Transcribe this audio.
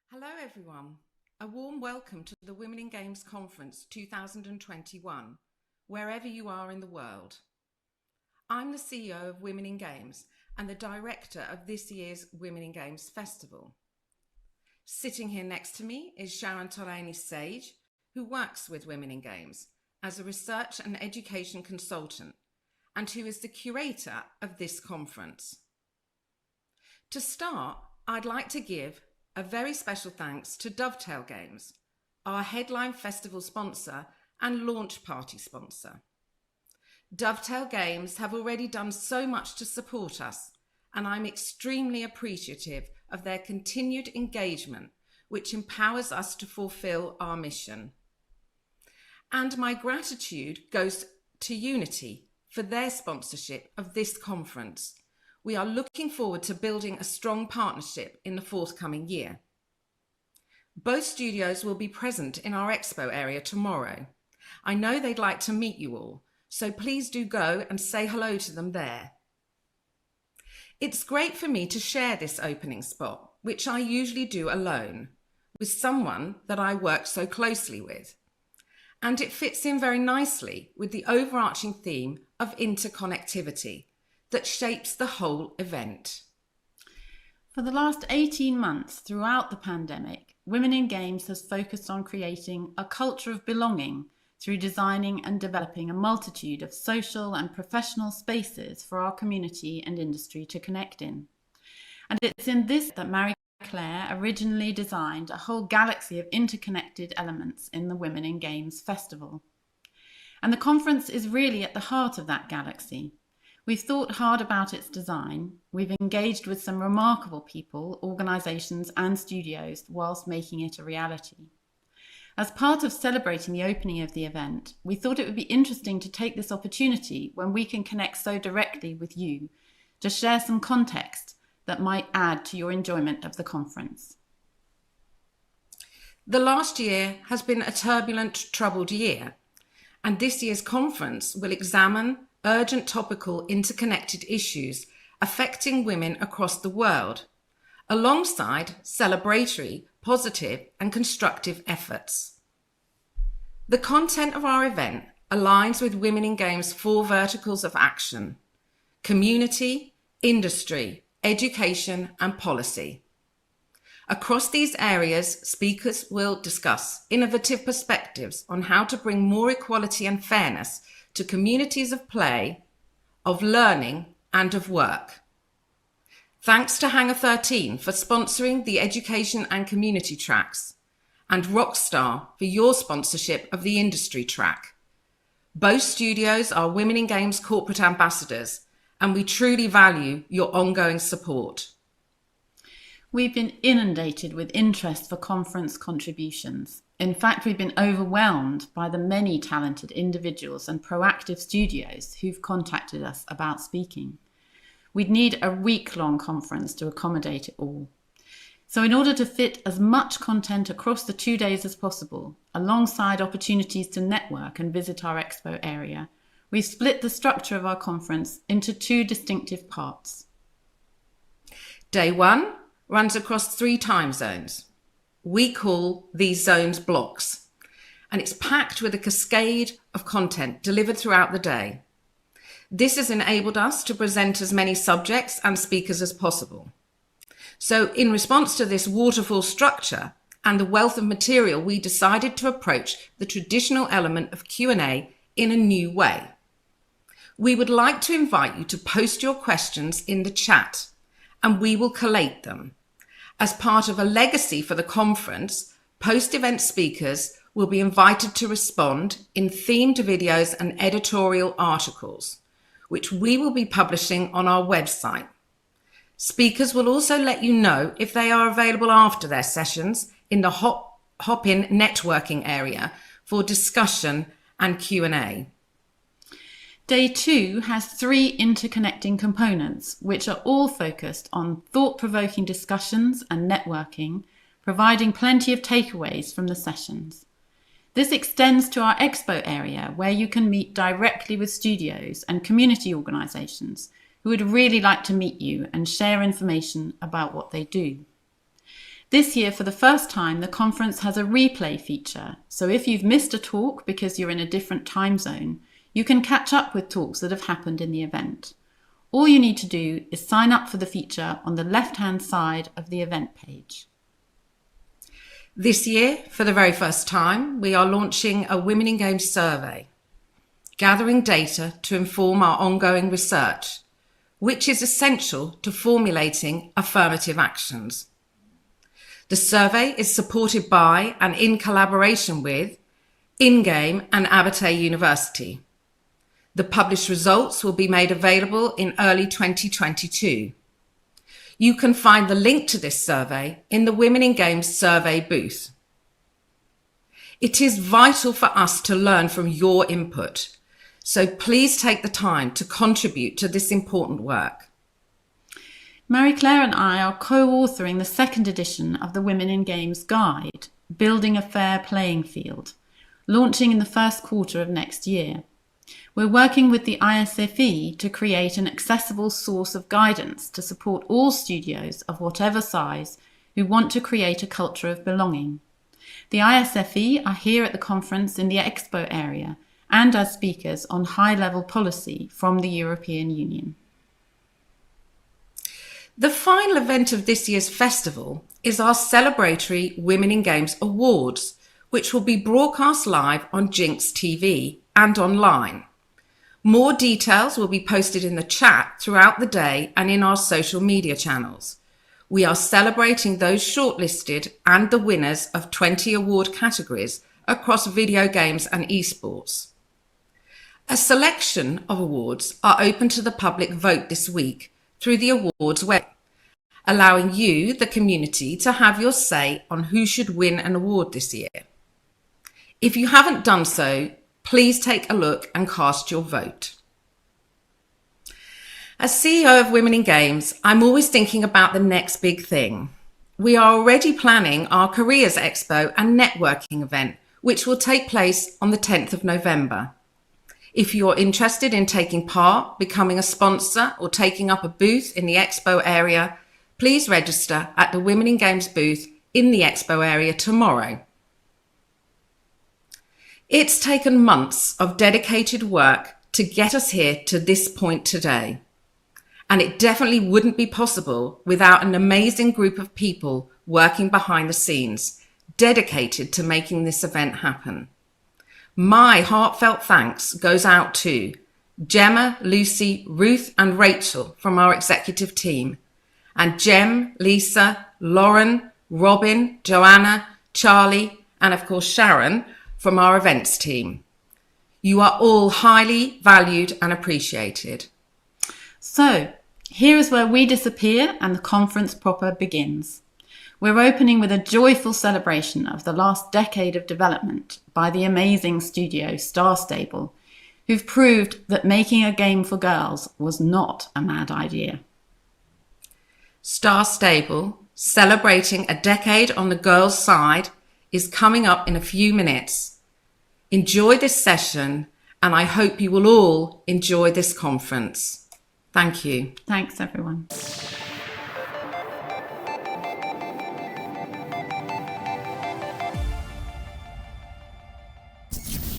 Hello everyone, a warm welcome to the Women in Games Conference 2021, wherever you are in the world. I'm the CEO of Women in Games and the director of this year's Women in Games Festival. Sitting here next to me is Sharon Tolaini-Sage, who works with Women in Games as a research and education consultant and who is the curator of this conference. To start, I'd like to give a very special thanks to Dovetail Games, our headline festival sponsor and launch party sponsor. Dovetail Games have already done so much to support us, and I'm extremely appreciative of their continued engagement, which empowers us to fulfill our mission. And my gratitude goes to Unity for their sponsorship of this conference. We are looking forward to building a strong partnership in the forthcoming year. Both studios will be present in our expo area tomorrow. I know they'd like to meet you all, so please do go and say hello to them there. It's great for me to share this opening spot, which I usually do alone, with someone that I work so closely with. And it fits in very nicely with the overarching theme of interconnectivity that shapes the whole event. For the last 18 months throughout the pandemic, Women in Games has focused on creating a culture of belonging through designing and developing a multitude of social and professional spaces for our community and industry to connect in. And it's in this that Marie-Claire originally designed a whole galaxy of interconnected elements in the Women in Games Festival. And the conference is really at the heart of that galaxy. We've thought hard about its design. We've engaged with some remarkable people, organisations and studios whilst making it a reality. As part of celebrating the opening of the event, we thought it would be interesting to take this opportunity when we can connect so directly with you to share some context that might add to your enjoyment of the conference. The last year has been a turbulent, troubled year, and this year's conference will examine urgent topical interconnected issues affecting women across the world, alongside celebratory, positive and constructive efforts. The content of our event aligns with Women in Games' 4 verticals of action: community, industry, education and policy. Across these areas, speakers will discuss innovative perspectives on how to bring more equality and fairness to communities of play, of learning and of work. Thanks to Hangar 13 for sponsoring the education and community tracks, and Rockstar for your sponsorship of the industry track. Both studios are Women in Games corporate ambassadors, and we truly value your ongoing support. We've been inundated with interest for conference contributions. In fact, we've been overwhelmed by the many talented individuals and proactive studios who've contacted us about speaking. We'd need a week-long conference to accommodate it all. So in order to fit as much content across the 2 days as possible, alongside opportunities to network and visit our expo area, we've split the structure of our conference into 2 distinctive parts. Day 1 runs across 3 time zones. We call these zones blocks, and it's packed with a cascade of content delivered throughout the day. This has enabled us to present as many subjects and speakers as possible. So in response to this waterfall structure and the wealth of material, we decided to approach the traditional element of Q&A in a new way. We would like to invite you to post your questions in the chat, and we will collate them. As part of a legacy for the conference, post-event speakers will be invited to respond in themed videos and editorial articles, which we will be publishing on our website. Speakers will also let you know if they are available after their sessions in the hop-in networking area for discussion and Q&A. Day 2 has 3 interconnecting components, which are all focused on thought-provoking discussions and networking, providing plenty of takeaways from the sessions. This extends to our expo area, where you can meet directly with studios and community organisations who would really like to meet you and share information about what they do. This year, for the first time, the conference has a replay feature. So if you've missed a talk because you're in a different time zone, you can catch up with talks that have happened in the event. All you need to do is sign up for the feature on the left-hand side of the event page. This year, for the very first time, we are launching a Women in Games survey, gathering data to inform our ongoing research, which is essential to formulating affirmative actions. The survey is supported by and in collaboration with InGame and Abertay University. The published results will be made available in early 2022. You can find the link to this survey in the Women in Games survey booth. It is vital for us to learn from your input, so please take the time to contribute to this important work. Marie-Claire and I are co-authoring the second edition of the Women in Games Guide, Building a Fair Playing Field, launching in the first quarter of next year. We're working with the ISFE to create an accessible source of guidance to support all studios of whatever size who want to create a culture of belonging. The ISFE are here at the conference in the Expo area and as speakers on high-level policy from the European Union. The final event of this year's festival is our celebratory Women in Games Awards, which will be broadcast live on Jinx TV and online. More details will be posted in the chat throughout the day and in our social media channels. We are celebrating those shortlisted and the winners of 20 award categories across video games and esports. A selection of awards are open to the public vote this week through the awards web, allowing you, the community, to have your say on who should win an award this year. If you haven't done so, please take a look and cast your vote. As CEO of Women in Games, I'm always thinking about the next big thing. We are already planning our Careers Expo and networking event, which will take place on the 10th of November. If you're interested in taking part, becoming a sponsor, or taking up a booth in the Expo area, please register at the Women in Games booth in the Expo area tomorrow. It's taken months of dedicated work to get us here to this point today. And it definitely wouldn't be possible without an amazing group of people working behind the scenes, dedicated to making this event happen. My heartfelt thanks goes out to Gemma, Lucy, Ruth and Rachel from our executive team, and Jem, Lisa, Lauren, Robin, Joanna, Charlie, and of course Sharon from our events team. You are all highly valued and appreciated. So, here is where we disappear and the conference proper begins. We're opening with a joyful celebration of the last decade of development by the amazing studio Star Stable, who've proved that making a game for girls was not a mad idea. Star Stable, celebrating a decade on the girls' side, is coming up in a few minutes. Enjoy this session, and I hope you will all enjoy this conference. Thank you. Thanks, everyone.